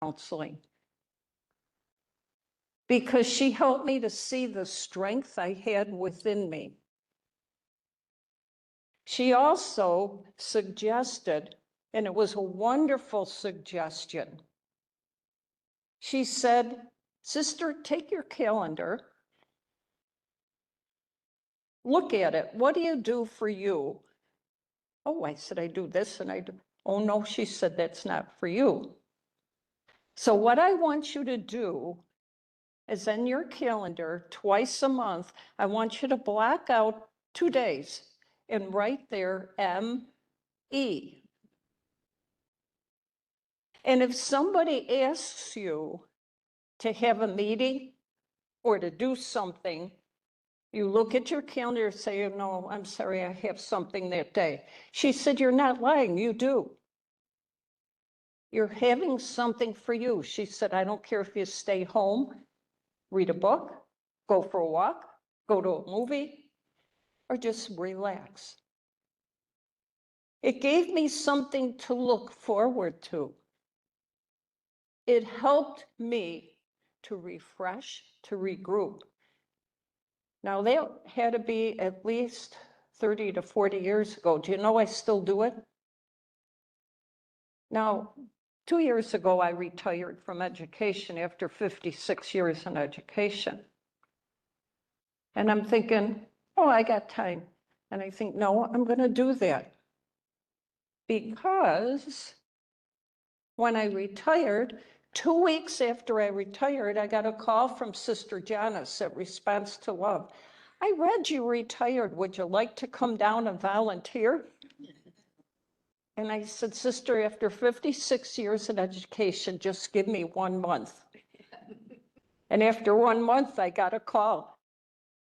counseling because she helped me to see the strength I had within me. She also suggested, and it was a wonderful suggestion. She said, "Sister, take your calendar, look at it. What do you do for you?" Oh, I said, "I do this and I do." Oh, no, she said, "That's not for you. So what I want you to do is in your calendar, twice a month, I want you to block out 2 days and write there M-E. And if somebody asks you to have a meeting or to do something, you look at your calendar and say, "No, I'm sorry, I have something that day." She said, "You're not lying, you do. You're having something for you." She said, "I don't care if you stay home, read a book, go for a walk, go to a movie, or just relax." It gave me something to look forward to. It helped me to refresh, to regroup. Now, that had to be at least 30 to 40 years ago. Do you know I still do it? Now, 2 years ago, I retired from education after 56 years in education. And I'm thinking, oh, I got time. And I think, no, I'm going to do that. Because when I retired, 2 weeks after I retired, I got a call from Sister Janice at Response to Love. "I read you retired. Would you like to come down and volunteer?" And I said, "Sister, after 56 years in education, just give me 1 month." And after 1 month, I got a call.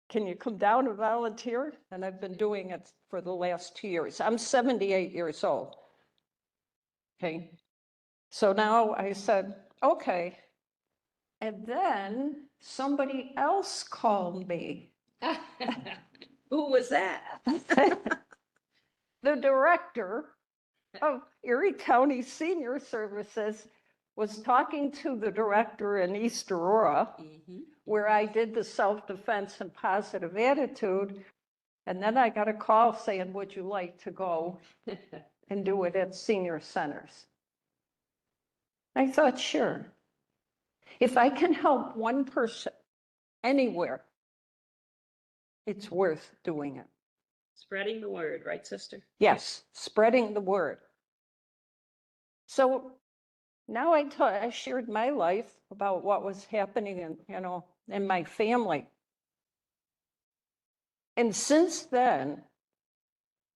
"Can you come down and volunteer?" And I've been doing it for the last 2 years. I'm 78 years old. Okay. So now I said, okay. And then somebody else called me. Who was that? The director of Erie County Senior Services was talking to the director in East Aurora, where I did the self-defense and positive attitude. And then I got a call saying, "Would you like to go and do it at senior centers?" I thought, sure. If I can help one person anywhere, it's worth doing it. Spreading the word, right, sister? Yes, spreading the word. So now I shared my life about what was happening in my family. And since then,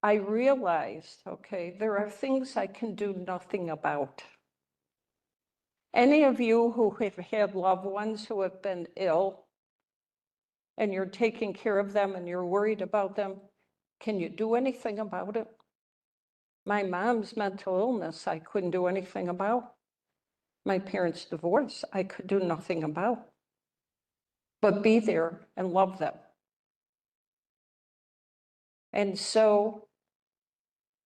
I realized, okay, there are things I can do nothing about. Any of you who have had loved ones who have been ill and you're taking care of them and you're worried about them, can you do anything about it? My mom's mental illness, I couldn't do anything about. My parents' divorce, I could do nothing about. But be there and love them. And so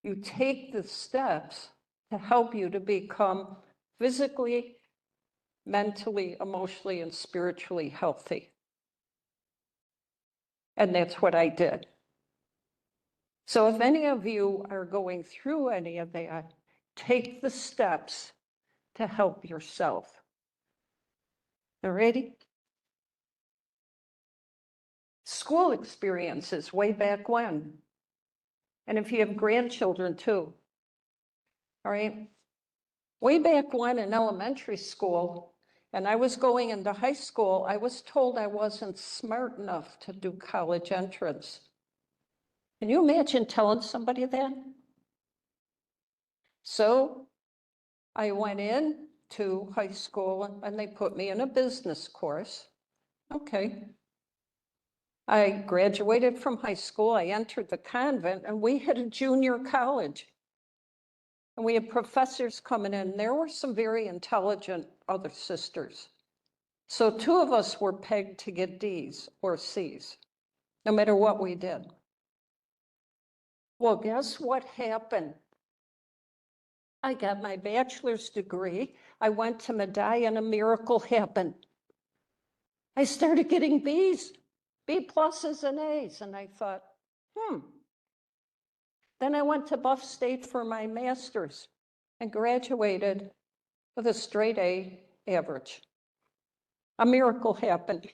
you take the steps to help you to become physically, mentally, emotionally, and spiritually healthy. And that's what I did. So if any of you are going through any of that, take the steps to help yourself. All righty? School experiences way back when. And if you have grandchildren too. All right? Way back when in elementary school, and I was going into high school, I was told I wasn't smart enough to do college entrance. Can you imagine telling somebody that? So I went in to high school and they put me in a business course. Okay. I graduated from high school, I entered the convent, and we had a junior college. And we had professors coming in. There were some very intelligent other sisters. So 2 of us were pegged to get D's or C's, no matter what we did. Well, guess what happened? I got my bachelor's degree. I went to Medaille and a miracle happened. I started getting B's, B pluses and A's. And I thought, Then I went to Buff State for my master's and graduated with a straight A average. A miracle happened.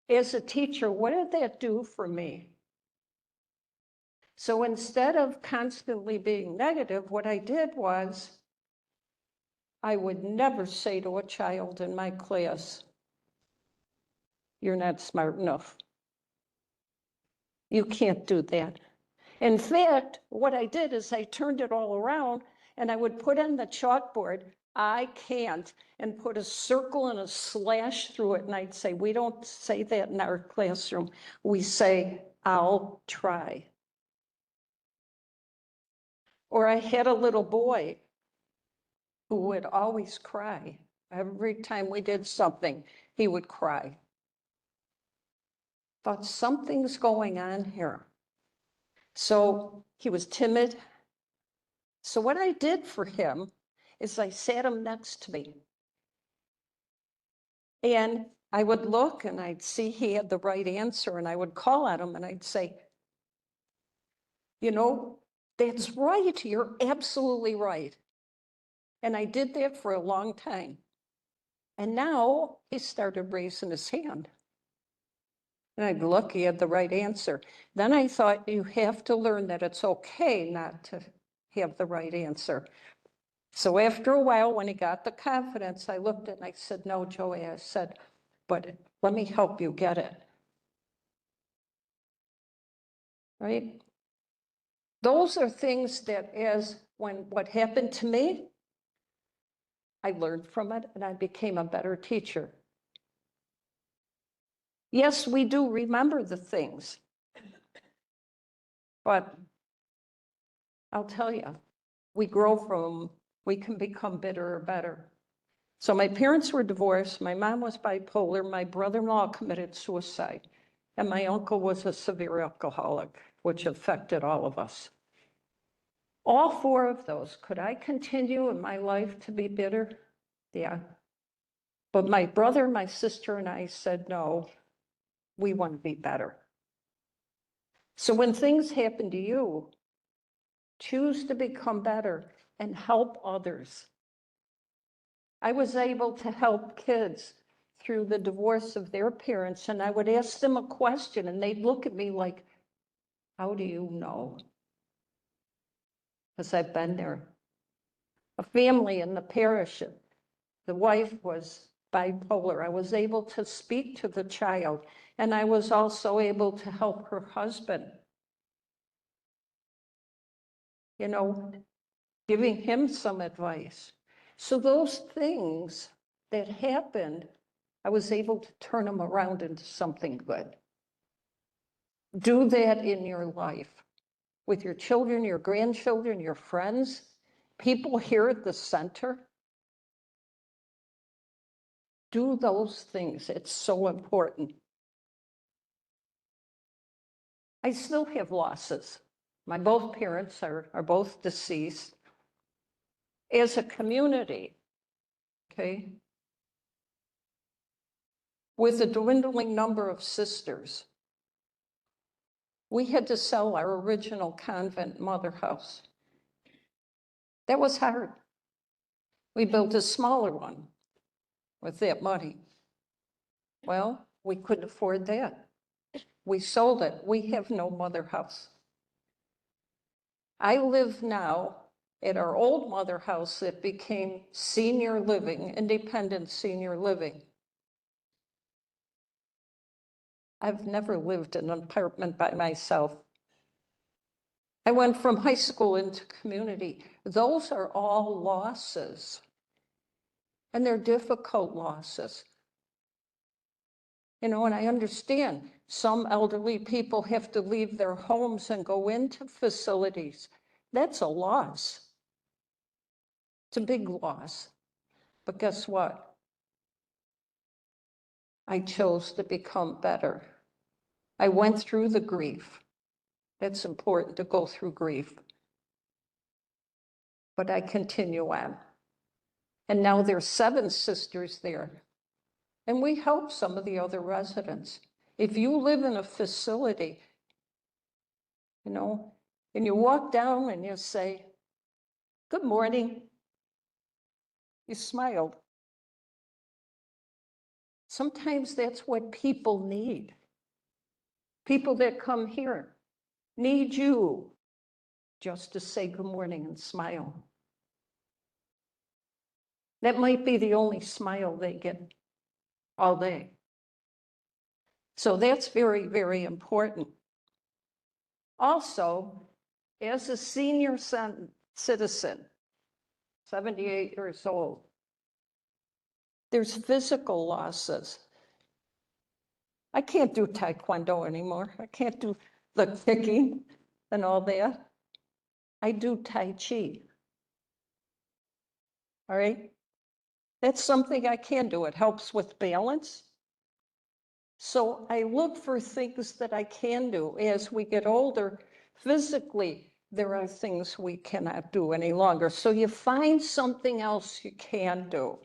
As a teacher, what did that do for me? So instead of constantly being negative, what I did was I would never say to a child in my class, "You're not smart enough. You can't do that." In fact, what I did is I turned it all around and I would put on the chalkboard, "I can't," and put a circle and a slash through it. And I'd say, "We don't say that in our classroom. We say, I'll try." Or I had a little boy who would always cry. Every time we did something, he would cry. Thought something's going on here. So he was timid. So what I did for him is I sat him next to me. And I would look and I'd see he had the right answer and I would call at him and I'd say, "That's right. You're absolutely right." And I did that for a long time. And now he started raising his hand. And I'd look, he had the right answer. Then I thought, you have to learn that it's okay not to have the right answer. So after a while, when he got the confidence, I looked at it and I said, "No, Joey," I said, "but let me help you get it." Right? Those are things that when what happened to me, I learned from it and I became a better teacher. Yes, we do remember the things, but I'll tell you, we grow from, we can become bitter or better. So my parents were divorced. My mom was bipolar. My brother-in-law committed suicide. And my uncle was a severe alcoholic, which affected all of us. All four of those, could I continue in my life to be bitter? Yeah. But my brother, my sister, and I said, no, we want to be better. So when things happen to you, choose to become better and help others. I was able to help kids through the divorce of their parents, and I would ask them a question, and they'd look at me like, "How do you know?" Because I've been there. A family in the parish, the wife was bipolar. I was able to speak to the child, and I was also able to help her husband, giving him some advice. So those things that happened, I was able to turn them around into something good. Do that in your life with your children, your grandchildren, your friends, people here at the center. Do those things. It's so important. I still have losses. My both parents are both deceased. As a community, okay, with a dwindling number of sisters, we had to sell our original convent mother house. That was hard. We built a smaller one with that money. Well, we couldn't afford that. We sold it. We have no mother house. I live now at our old mother house that became senior living, independent senior living. I've never lived in an apartment by myself. I went from high school into community. Those are all losses, and they're difficult losses. And I understand some elderly people have to leave their homes and go into facilities. That's a loss. It's a big loss. But guess what? I chose to become better. I went through the grief. It's important to go through grief. but I continue on. And now there's 7 sisters there. And we help some of the other residents. If you live in a facility, you know, and you walk down and you say, "Good morning," you smiled. Sometimes that's what people need. People that come here need you just to say good morning and smile. That might be the only smile they get all day. So that's very, very important. Also, as a senior citizen, 78 years old, there's physical losses. I can't do Taekwondo anymore. I can't do the kicking and all that. I do Tai Chi. All right? That's something I can do. It helps with balance. So I look for things that I can do. As we get older, physically, there are things we cannot do any longer. So you find something else you can do.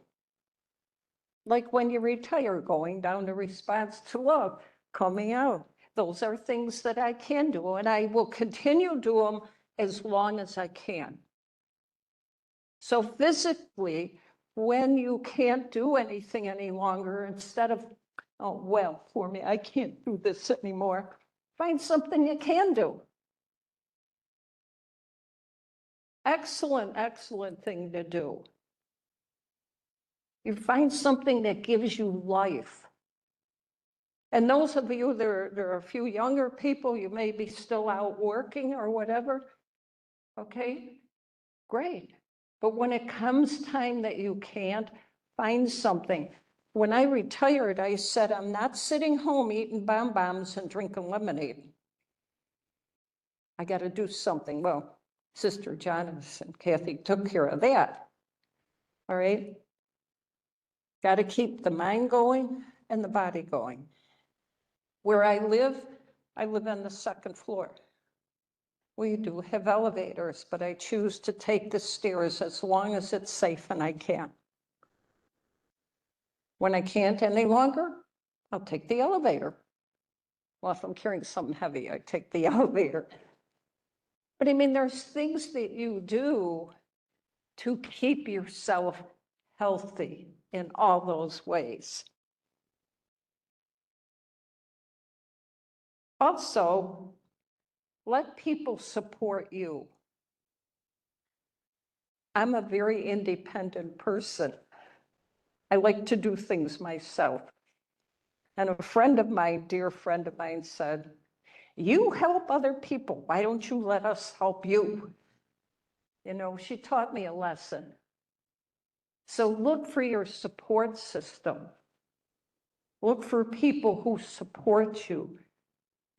Like when you retire, going down to Response to Love, coming out. Those are things that I can do, and I will continue to do them as long as I can. So physically, when you can't do anything any longer, instead of, "Oh, well, for me, I can't do this anymore," find something you can do. Excellent, excellent thing to do. You find something that gives you life. And those of you, there are a few younger people, you may be still out working or whatever. Okay, great. But when it comes time that you can't, find something. When I retired, I said, I'm not sitting home eating bonbons and drinking lemonade. I got to do something. Well, Sister Janice and Kathy took care of that. All right. Got to keep the mind going and the body going. Where I live on the 2nd floor. We do have elevators, but I choose to take the stairs as long as it's safe and I can. When I can't any longer, I'll take the elevator. Well, if I'm carrying something heavy, I take the elevator. But I mean, there's things that you do to keep yourself healthy in all those ways. Also, let people support you. I'm a very independent person. I like to do things myself. And a friend of mine, dear friend of mine, said, "You help other people. Why don't you let us help you?" You know, she taught me a lesson. So look for your support system. Look for people who support you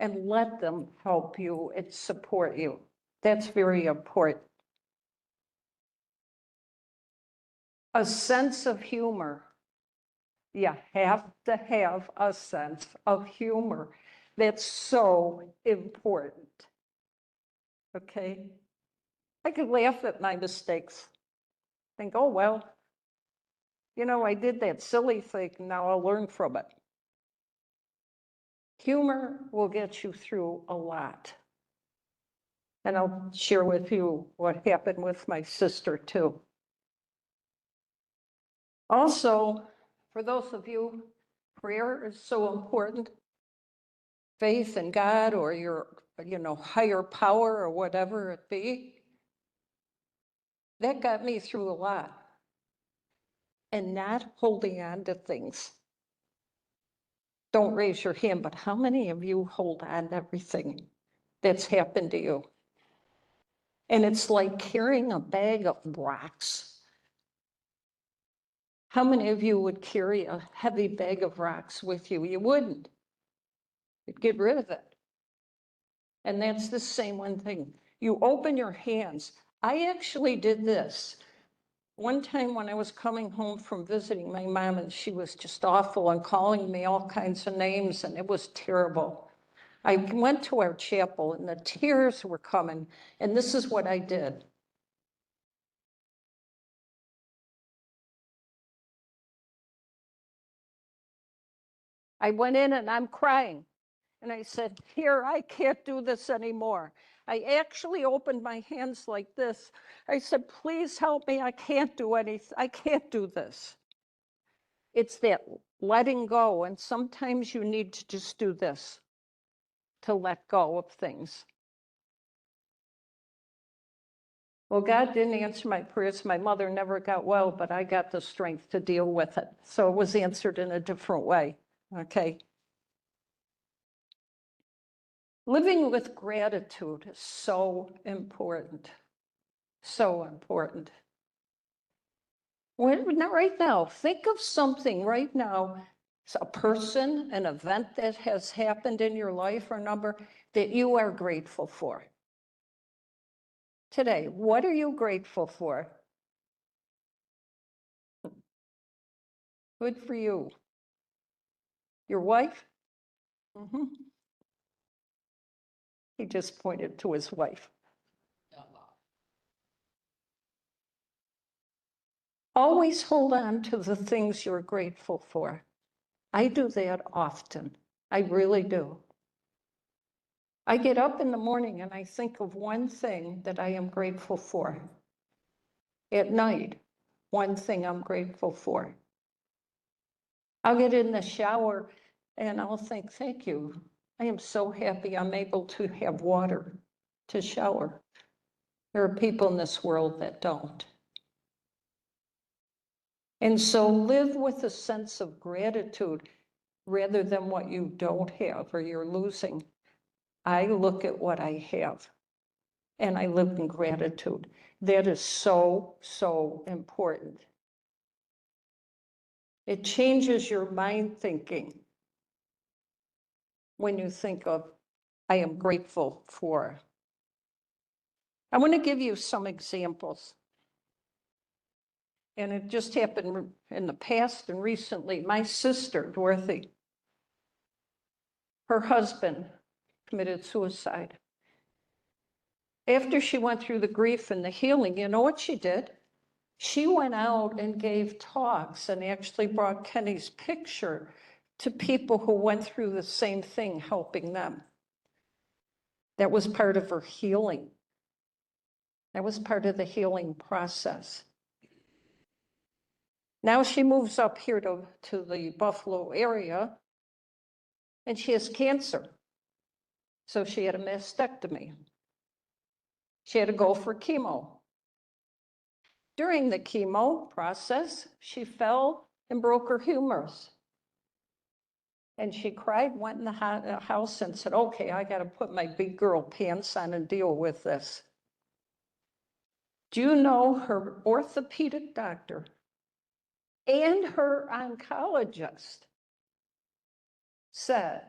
and let them help you and support you. That's very important. A sense of humor. You have to have a sense of humor. That's so important. Okay? I could laugh at my mistakes. Think, oh, well, you know, I did that silly thing, now I'll learn from it. Humor will get you through a lot. And I'll share with you what happened with my sister, too. Also, for those of you, prayer is so important. Faith in God or your, higher power or whatever it be. That got me through a lot. And not holding on to things. Don't raise your hand, but how many of you hold on to everything that's happened to you? And it's like carrying a bag of rocks. How many of you would carry a heavy bag of rocks with you? You wouldn't. You'd get rid of it. And that's the same one thing. You open your hands. I actually did this. One time when I was coming home from visiting my mom, and she was just awful and calling me all kinds of names, and it was terrible. I went to our chapel and the tears were coming, and this is what I did. I went in and I'm crying. And I said, here, I can't do this anymore. I actually opened my hands like this. I said, please help me. I can't do anything. I can't do this. It's that letting go. And sometimes you need to just do this to let go of things. Well, God didn't answer my prayers. My mother never got well, but I got the strength to deal with it. So it was answered in a different way. Okay. Living with gratitude is so important. So important. Right now, think of something right now, a person, an event that has happened in your life or number that you are grateful for. Today, what are you grateful for? Good for you. Your wife? Mm-hmm. He just pointed to his wife. Always hold on to the things you're grateful for. I do that often. I really do. I get up in the morning and I think of one thing that I am grateful for. At night, one thing I'm grateful for. I'll get in the shower and I'll think, thank you. I am so happy I'm able to have water to shower. There are people in this world that don't. And so live with a sense of gratitude rather than what you don't have or you're losing. I look at what I have and I live in gratitude. That is so, so important. It changes your mind thinking when you think of, I am grateful for. I want to give you some examples. And it just happened in the past and recently. My sister, Dorothy, her husband committed suicide. After she went through the grief and the healing, you know what she did? She went out and gave talks and actually brought Kenny's picture to people who went through the same thing, helping them. That was part of her healing. That was part of the healing process. Now she moves up here to the Buffalo area and she has cancer. So she had a mastectomy. She had to go for chemo. During the chemo process, she fell and broke her humerus. And she cried, went in the house and said, okay, I got to put my big girl pants on and deal with this. Do you know her orthopedic doctor and her oncologist said,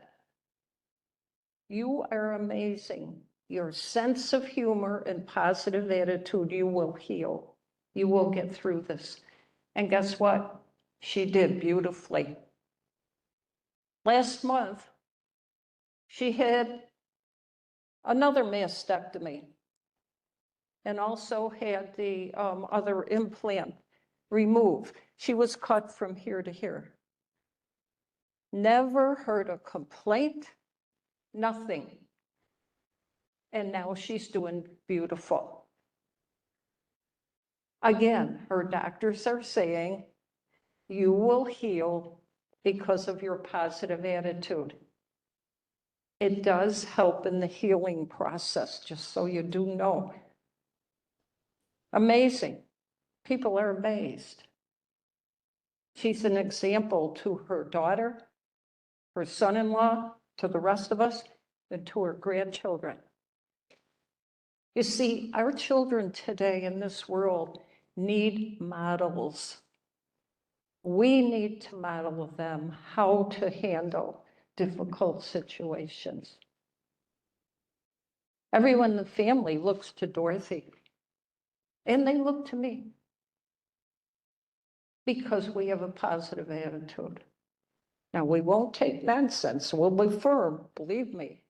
you are amazing. Your sense of humor and positive attitude, you will heal. You will get through this. And guess what? She did beautifully. Last month, she had another mastectomy and also had the other implant removed. She was cut from here to here. Never heard a complaint, nothing. And now she's doing beautiful. Again, her doctors are saying, you will heal because of your positive attitude. It does help in the healing process, just so you do know. Amazing. People are amazed. She's an example to her daughter, her son-in-law, to the rest of us, and to her grandchildren. You see, our children today in this world need models. We need to model them how to handle difficult situations. Everyone in the family looks to Dorothy, and they look to me because we have a positive attitude. Now, we won't take nonsense. We'll be firm, believe me.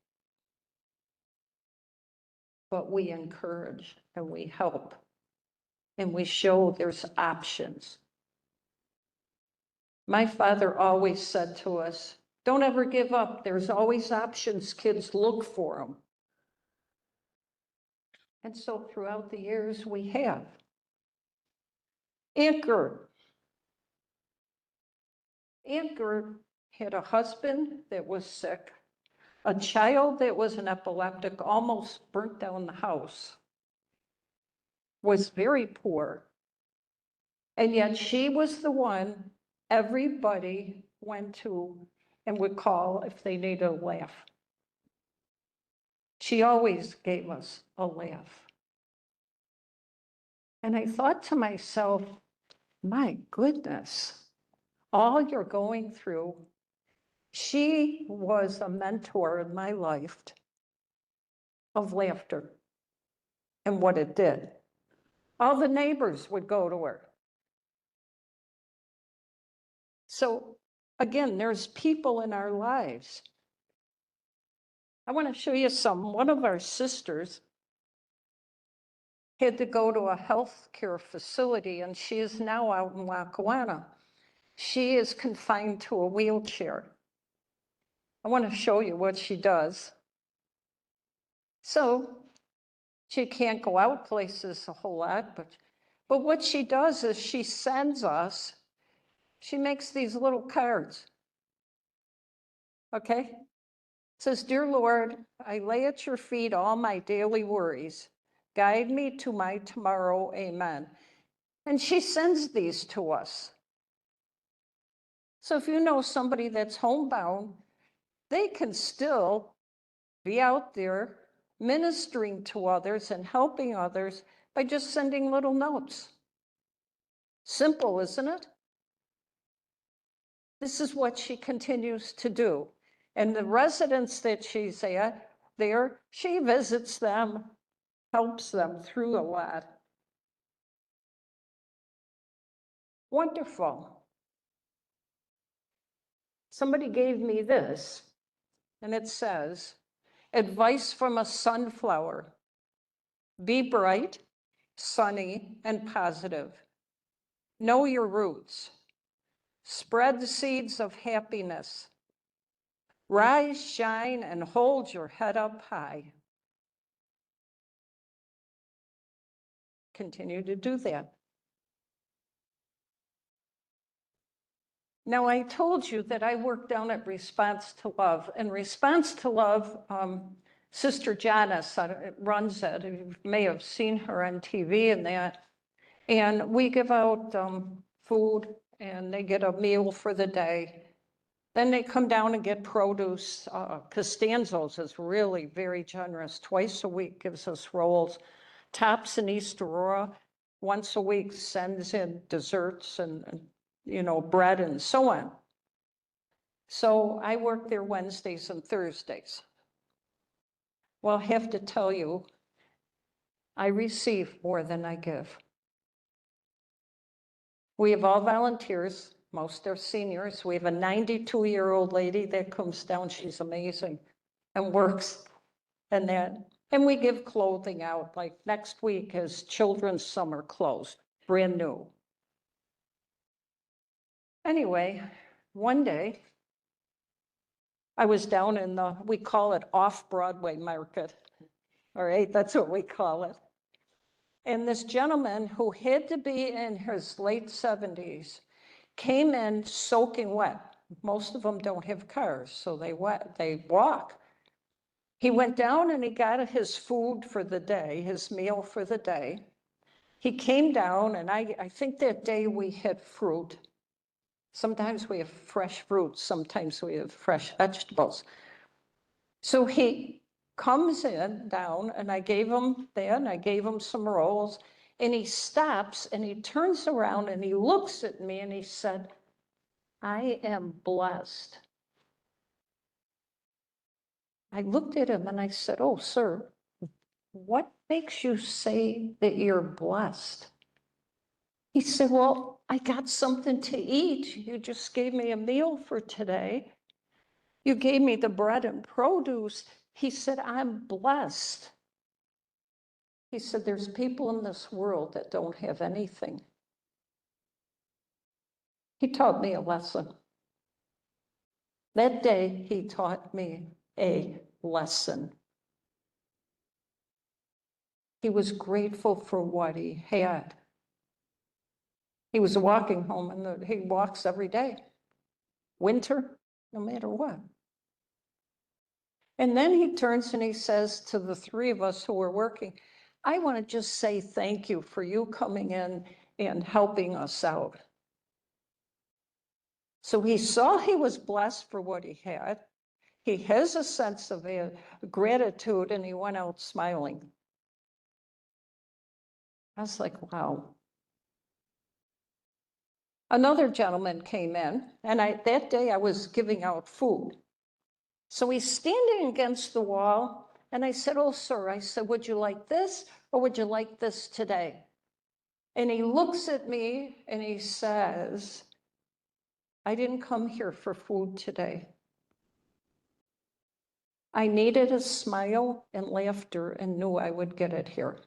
But we encourage and we help and we show there's options. My father always said to us, Don't ever give up. There's always options. Kids look for them. And so throughout the years, we have. Aunt Gert. Aunt Gert had a husband that was sick, a child that was an epileptic, almost burnt down the house, was very poor. And yet she was the one everybody went to and would call if they needed a laugh. She always gave us a laugh. And I thought to myself, my goodness, all you're going through. She was a mentor in my life of laughter and what it did. All the neighbors would go to her. So again, there's people in our lives. I want to show you some. One of our sisters had to go to a healthcare facility, and she is now out in Lackawanna. She is confined to a wheelchair. I want to show you what she does. So she can't go out places a whole lot, but what she does is she sends us, she makes these little cards, okay? It says, "Dear Lord, I lay at your feet all my daily worries. Guide me to my tomorrow, amen." And she sends these to us. So if you know somebody that's homebound, they can still be out there ministering to others and helping others by just sending little notes. Simple, isn't it? This is what she continues to do. And the residents that she's at there, she visits them, helps them through a lot. Wonderful. Somebody gave me this, and it says, "Advice from a sunflower. Be bright, sunny, and positive. Know your roots. Spread the seeds of happiness. Rise, shine, and hold your head up high." Continue to do that. Now, I told you that I work down at Response to Love. And Response to Love, Sister Janice runs it. You may have seen her on TV and that. And we give out food, and they get a meal for the day. Then they come down and get produce. Costanzo's is really very generous. Twice a week gives us rolls. Tops in East Aurora, once a week sends in desserts and bread and so on. So I work there Wednesdays and Thursdays. Well, I have to tell you, I receive more than I give. We have all volunteers, most are seniors. We have a 92-year-old lady that comes down, she's amazing, and works and that. And we give clothing out, like next week is children's summer clothes, brand new. Anyway, one day, I was down in we call it off-Broadway market. All right, that's what we call it. And this gentleman who had to be in his late 70s came in soaking wet. Most of them don't have cars, so they walk. He went down and he got his food for the day, his meal for the day. He came down, and I think that day we had fruit. Sometimes we have fresh fruit, sometimes we have fresh vegetables. So he comes in down, and I gave him that, and I gave him some rolls, and he stops and he turns around and he looks at me and he said, "I am blessed." I looked at him and I said, "Oh, sir, what makes you say that you're blessed?" He said, "Well, I got something to eat. You just gave me a meal for today. You gave me the bread and produce." He said, "I'm blessed." He said, "There's people in this world that don't have anything." He taught me a lesson. That day, he taught me a lesson. He was grateful for what he had. He was walking home, and he walks every day, winter, no matter what. And then he turns and he says to the three of us who were working, I want to just say thank you for you coming in and helping us out. So he saw he was blessed for what he had. He has a sense of gratitude, and he went out smiling. I was like, wow. Another gentleman came in, and that day I was giving out food. So he's standing against the wall, and I said, oh, sir, I said, would you like this or would you like this today? And he looks at me and he says, I didn't come here for food today. I needed a smile and laughter and knew I would get it here.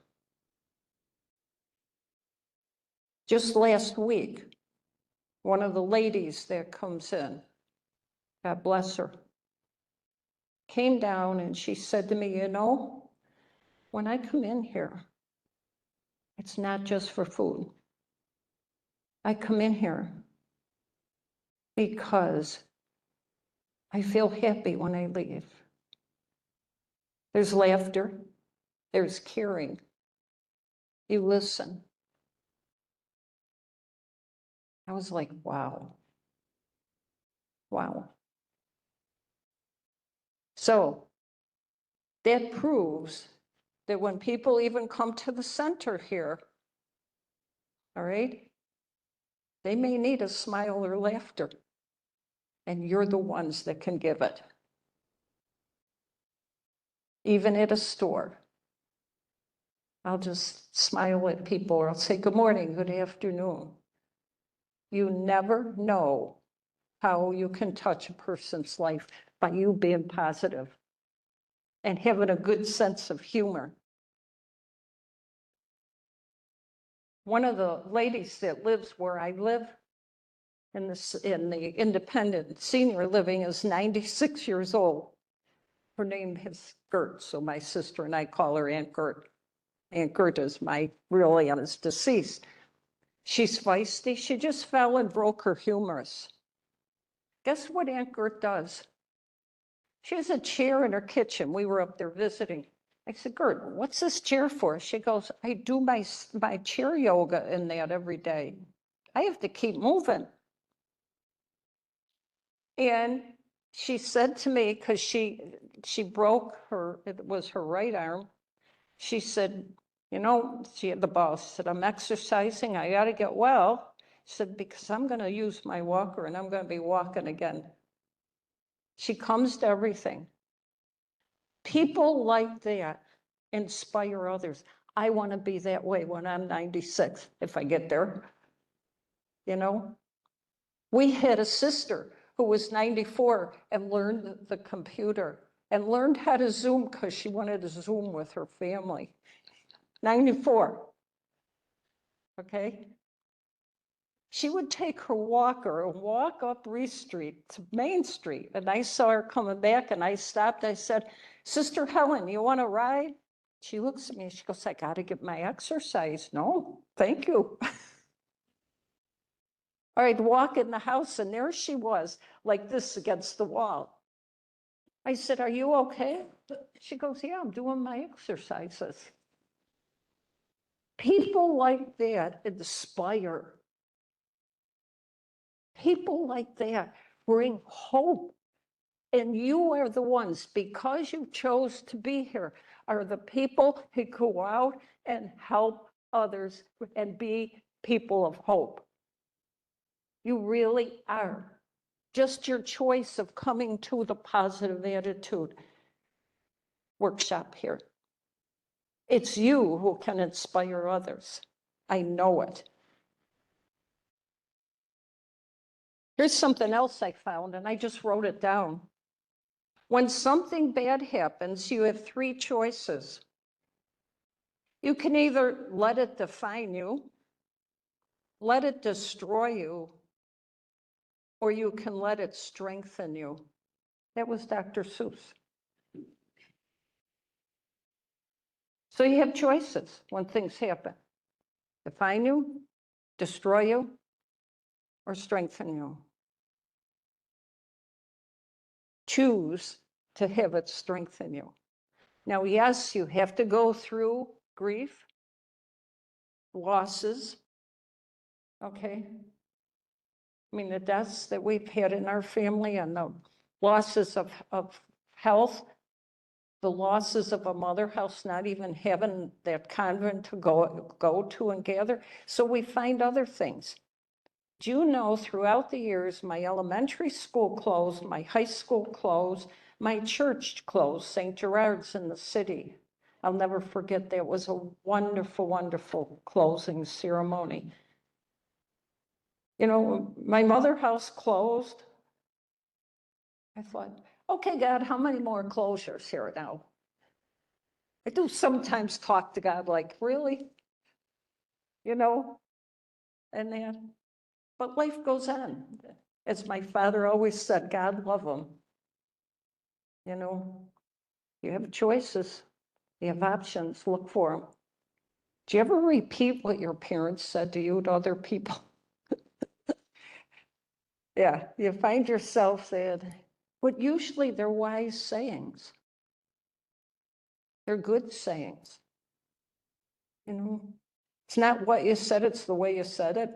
Just last week, one of the ladies that comes in, God bless her, came down and she said to me, you know, when I come in here, it's not just for food. I come in here because I feel happy when I leave. There's laughter, there's caring. You listen. I was like, wow. Wow. So that proves that when people even come to the center here, all right, they may need a smile or laughter, and you're the ones that can give it. Even at a store, I'll just smile at people, or I'll say, good morning, good afternoon. You never know how you can touch a person's life by you being positive and having a good sense of humor. One of the ladies that lives where I live in the independent senior living is 96 years old. Her name is Gert, so my sister and I call her Aunt Gert. Aunt Gert is my real aunt, is deceased. She's feisty. She just fell and broke her humerus. Guess what Aunt Gert does? She has a chair in her kitchen. We were up there visiting. I said, Gert, what's this chair for? She goes, I do my chair yoga in that every day. I have to keep moving. And she said to me, because she broke her, it was her right arm. She said, you know, the boss said, I'm exercising. I got to get well. She said, because I'm going to use my walker and I'm going to be walking again. She comes to everything. People like that inspire others. I want to be that way when I'm 96, if I get there. You know, we had a sister who was 94 and learned the computer and learned how to Zoom because she wanted to Zoom with her family. 94, okay? She would take her walker and walk up Reese Street to Main Street. And I saw her coming back and I stopped. I said, Sister Helen, you want to ride? She looks at me and she goes, I got to get my exercise. No, thank you. All right, walk in the house, and there she was, like this against the wall. I said, are you okay? She goes, yeah, I'm doing my exercises. People like that inspire. People like that bring hope. And you are the ones, because you chose to be here, are the people who go out and help others and be people of hope. You really are. Just your choice of coming to the positive attitude workshop here. It's you who can inspire others. I know it. Here's something else I found, and I just wrote it down. When something bad happens, you have three choices. You can either let it define you, let it destroy you, or you can let it strengthen you. That was Dr. Seuss. So you have choices when things happen. Define you, destroy you, or strengthen you. Choose to have it strengthen you. Now, yes, you have to go through grief, losses, okay? I mean, the deaths that we've had in our family and the losses of health, the losses of a mother house, not even having that convent to go to and gather. So we find other things. Do you know, throughout the years, my elementary school closed, my high school closed, my church closed, St. Gerard's in the city. I'll never forget that. It was a wonderful, wonderful closing ceremony. You know, my mother house closed. I thought, okay, God, how many more closures here now? I do sometimes talk to God like, really? You know? And then, but life goes on. As my father always said, God love them. You know, you have choices, you have options, look for them. Do you ever repeat what your parents said to you to other people? Yeah, you find yourself saying, but usually they're wise sayings. They're good sayings. You know, it's not what you said, it's the way you said it.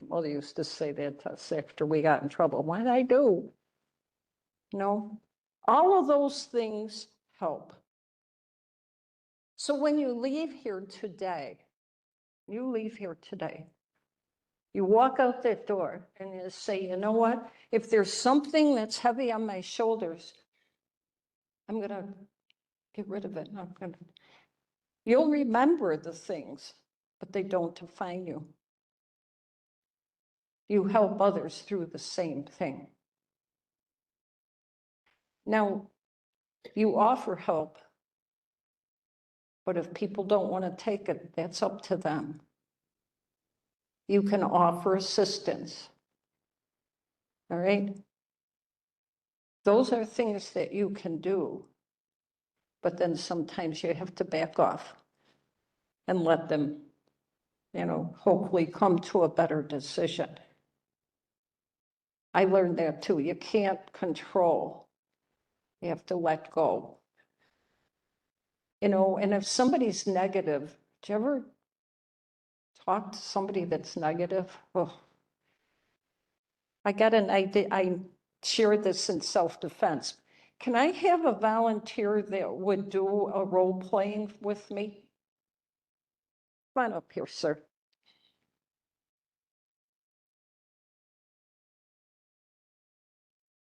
Mother used to say that to us after we got in trouble. What did I do? No, all of those things help. So when you leave here today, you walk out that door and you say, you know what? If there's something that's heavy on my shoulders, I'm going to get rid of it. You'll remember the things, but they don't define you. You help others through the same thing. Now, you offer help, but if people don't want to take it, that's up to them. You can offer assistance. All right? Those are things that you can do, but then sometimes you have to back off and let them, you know, hopefully come to a better decision. I learned that too. You can't control. You have to let go. You know, and if somebody's negative, do you ever talk to somebody that's negative? Oh, I got an idea. I shared this in self-defense. Can I have a volunteer that would do a role playing with me? Come on up here, sir.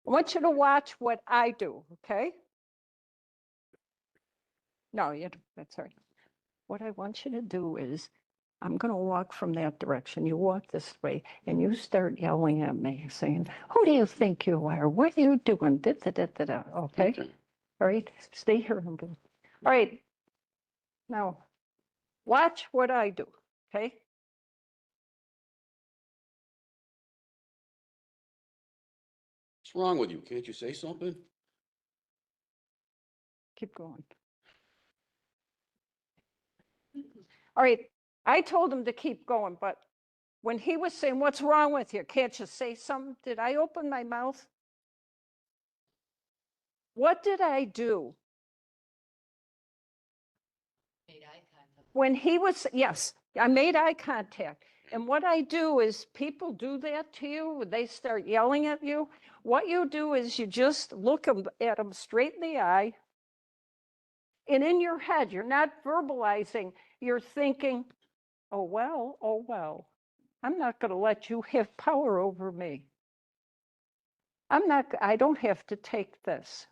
I want you to watch what I do, okay? No, that's all right. What I want you to do is, I'm going to walk from that direction. You walk this way, and you start yelling at me, saying, who do you think you are? What are you doing? Da, da, da, da, da. Okay? All right? Stay here. All right. Now, watch what I do, okay? What's wrong with you? Can't you say something? Keep going. All right. I told him to keep going, but when he was saying, what's wrong with you? Can't you say something? Did I open my mouth? What did I do? When he was, yes, I made eye contact. And what I do is people do that to you, they start yelling at you. What you do is you just look at them straight in the eye. And in your head, you're not verbalizing, you're thinking, oh, well, I'm not going to let you have power over me. I don't have to take this.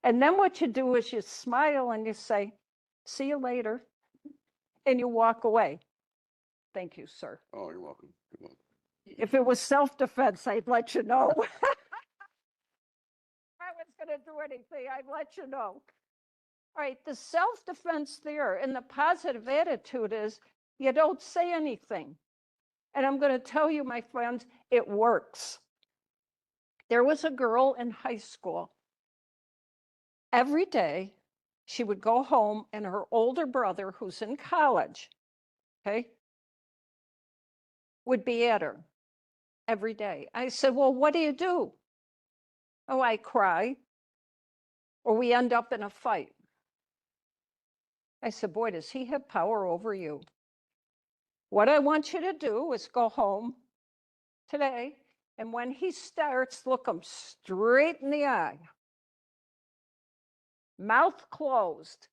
And then what you do is you smile and you say, see you later. And you walk away. Thank you, sir. Oh, you're welcome. You're welcome. If it was self-defense, I'd let you know. If I was going to do anything, I'd let you know. All right, the self-defense there and the positive attitude is you don't say anything. And I'm going to tell you, my friends, it works. There was a girl in high school. Every day, she would go home and her older brother, who's in college, okay, would be at her every day. I said, well, what do you do? Oh, I cry, or we end up in a fight. I said, boy, does he have power over you? What I want you to do is go home today, and when he starts, look him straight in the eye, mouth closed,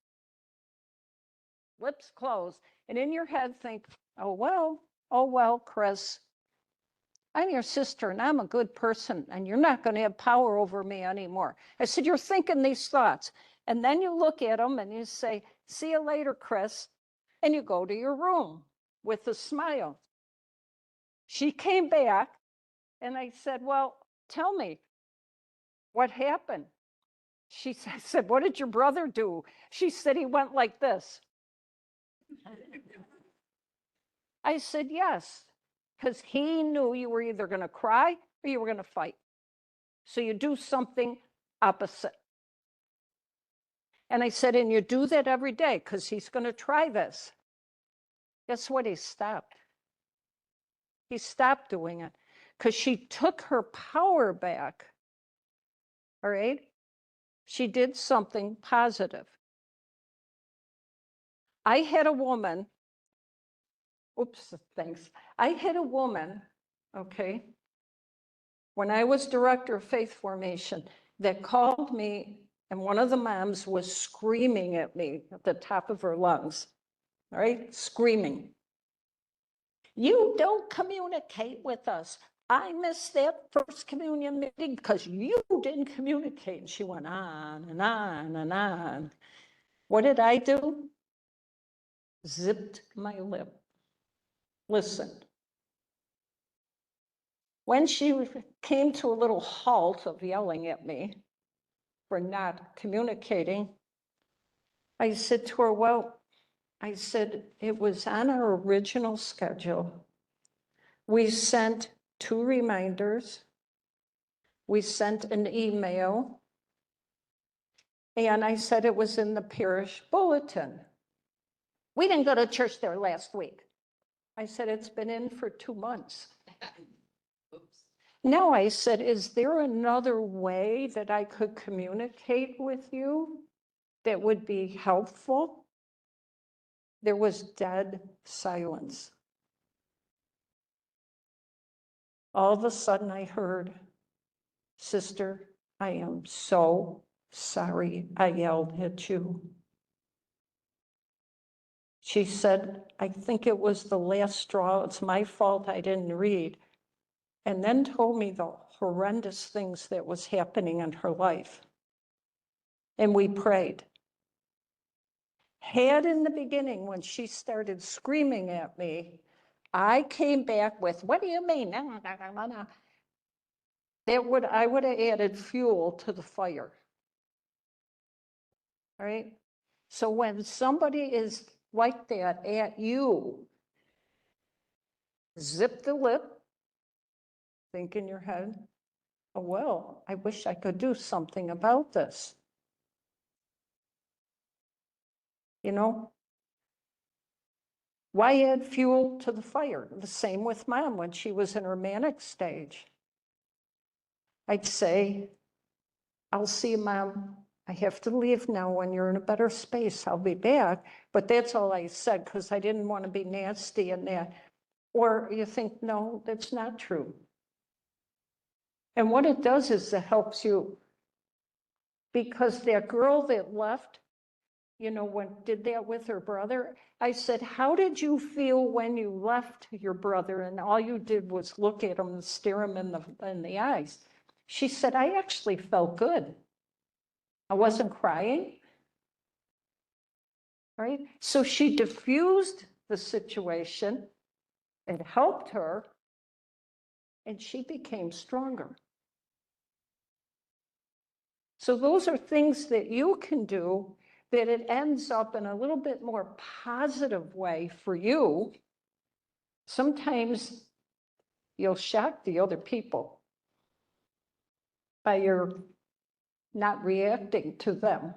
lips closed, and in your head think, oh, well, Chris, I'm your sister and I'm a good person and you're not going to have power over me anymore. I said, you're thinking these thoughts. And then you look at them and you say, see you later, Chris. And you go to your room with a smile. She came back and I said, well, tell me what happened. She said, what did your brother do? She said, he went like this. I said, yes, because he knew you were either going to cry or you were going to fight. So you do something opposite. And I said, and you do that every day because he's going to try this. Guess what? He stopped. He stopped doing it because she took her power back. All right? She did something positive. I had a woman, oops, thanks. I had a woman, okay, when I was director of faith formation, that called me, and one of the moms was screaming at me at the top of her lungs, all right, screaming. You don't communicate with us. I missed that first communion meeting because you didn't communicate. And she went on and on and on. What did I do? Zipped my lip. Listen. When she came to a little halt of yelling at me for not communicating, I said to her, well, I said, it was on our original schedule. We sent 2 reminders. We sent an email. And I said it was in the parish bulletin. We didn't go to church there last week. I said, it's been in for 2 months. No, I said, is there another way that I could communicate with you that would be helpful? There was dead silence. All of a sudden I heard, sister, I am so sorry I yelled at you. She said, I think it was the last straw. It's my fault I didn't read. And then told me the horrendous things that was happening in her life. And we prayed. Had in the beginning, when she started screaming at me, I came back with, what do you mean? I would have added fuel to the fire. All right? So when somebody is like that at you, zip the lip, think in your head, oh, well, I wish I could do something about this. You know? Why add fuel to the fire? The same with mom when she was in her manic stage. I'd say, I'll see you, Mom. I have to leave now. When you're in a better space, I'll be back. But that's all I said because I didn't want to be nasty in that. Or you think, no, that's not true. And what it does is it helps you, because that girl that left, you know, when did that with her brother, I said, how did you feel when you left your brother and all you did was look at him and stare him in the eyes? She said, I actually felt good. I wasn't crying. Right? So she diffused the situation. It helped her, and she became stronger. So those are things that you can do that it ends up in a little bit more positive way for you. Sometimes you'll shock the other people. by your not reacting to them.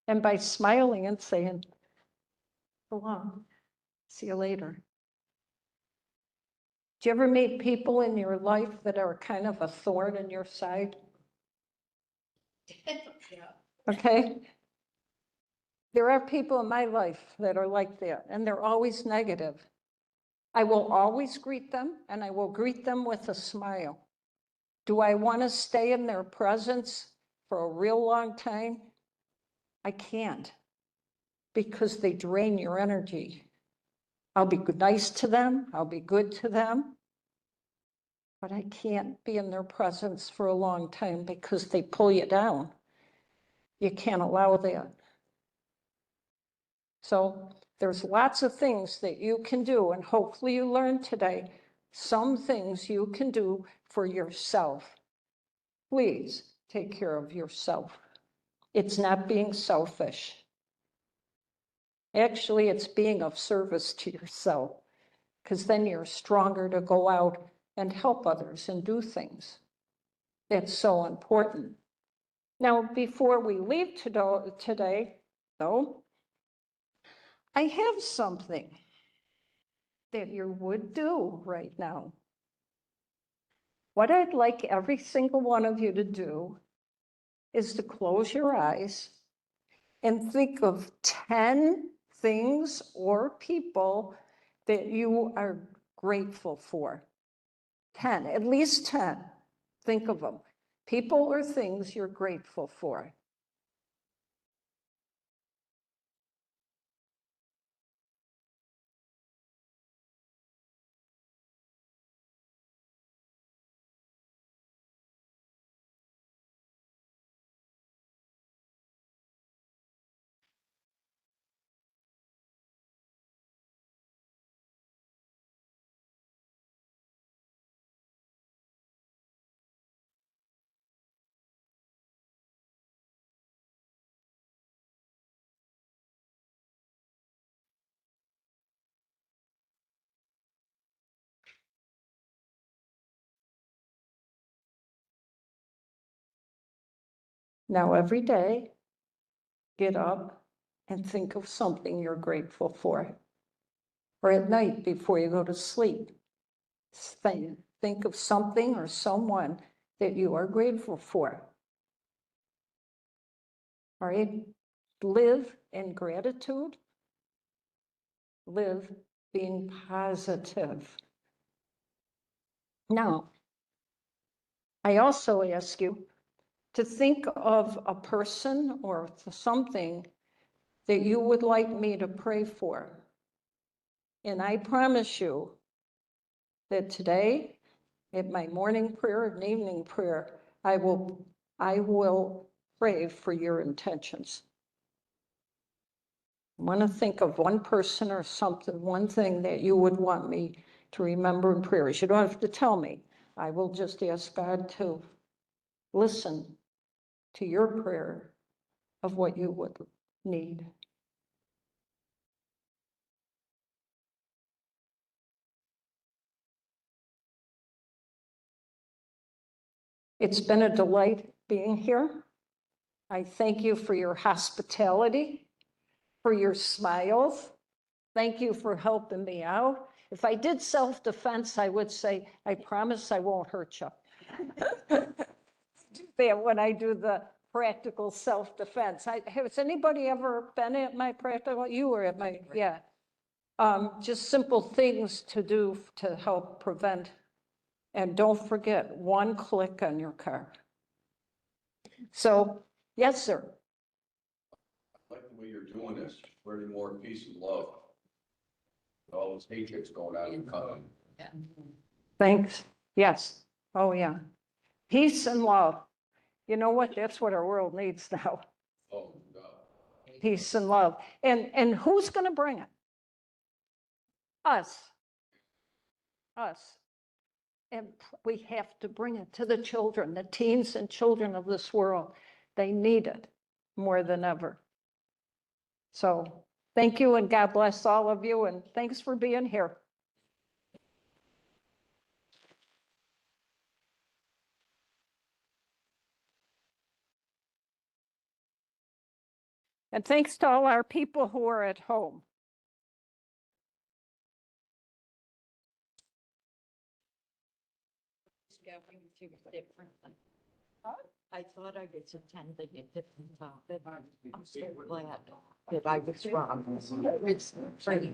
And by smiling and saying, go on, see you later. Do you ever meet people in your life that are kind of a thorn in your side? Okay? There are people in my life that are like that, and they're always negative. I will always greet them, and I will greet them with a smile. Do I want to stay in their presence for a real long time? I can't, because they drain your energy. I'll be nice to them, I'll be good to them, but I can't be in their presence for a long time because they pull you down. You can't allow that. So there's lots of things that you can do, and hopefully you learned today some things you can do for yourself. Please take care of yourself. It's not being selfish. Actually, it's being of service to yourself, because then you're stronger to go out and help others and do things. It's so important. Now, before we leave today, though, I have something that you would do right now. What I'd like every single one of you to do is to close your eyes and think of 10 things or people that you are grateful for. 10, at least 10. Think of them. People or things you're grateful for. Now, every day, get up and think of something you're grateful for. Or at night before you go to sleep, think of something or someone that you are grateful for. All right? Live in gratitude. Live being positive. Now, I also ask you to think of a person or something that you would like me to pray for. And I promise you that today, at my morning prayer and evening prayer, I will pray for your intentions. I want to think of one person or something, one thing that you would want me to remember in prayers. You don't have to tell me. I will just ask God to listen to your prayer of what you would need. It's been a delight being here. I thank you for your hospitality, for your smiles. Thank you for helping me out. If I did self-defense, I would say, I promise I won't hurt you. When I do the practical self-defense. Has anybody ever been at my practical? You were at my, yeah. Just simple things to do to help prevent. And don't forget, one click on your car. So, yes, sir. I like the way you're doing this, spreading more peace and love. All this hatred's going out and coming. Thanks. Yes. Oh, yeah. Peace and love. You know what? That's what our world needs now. Oh, God. Peace and love. And who's going to bring it? Us. Us. And we have to bring it to the children, the teens and children of this world. They need it more than ever. So thank you, and God bless all of you, and thanks for being here. And thanks to all our people who are at home. I thought I was attending a different topic. I'm so glad that I was wrong. It's pretty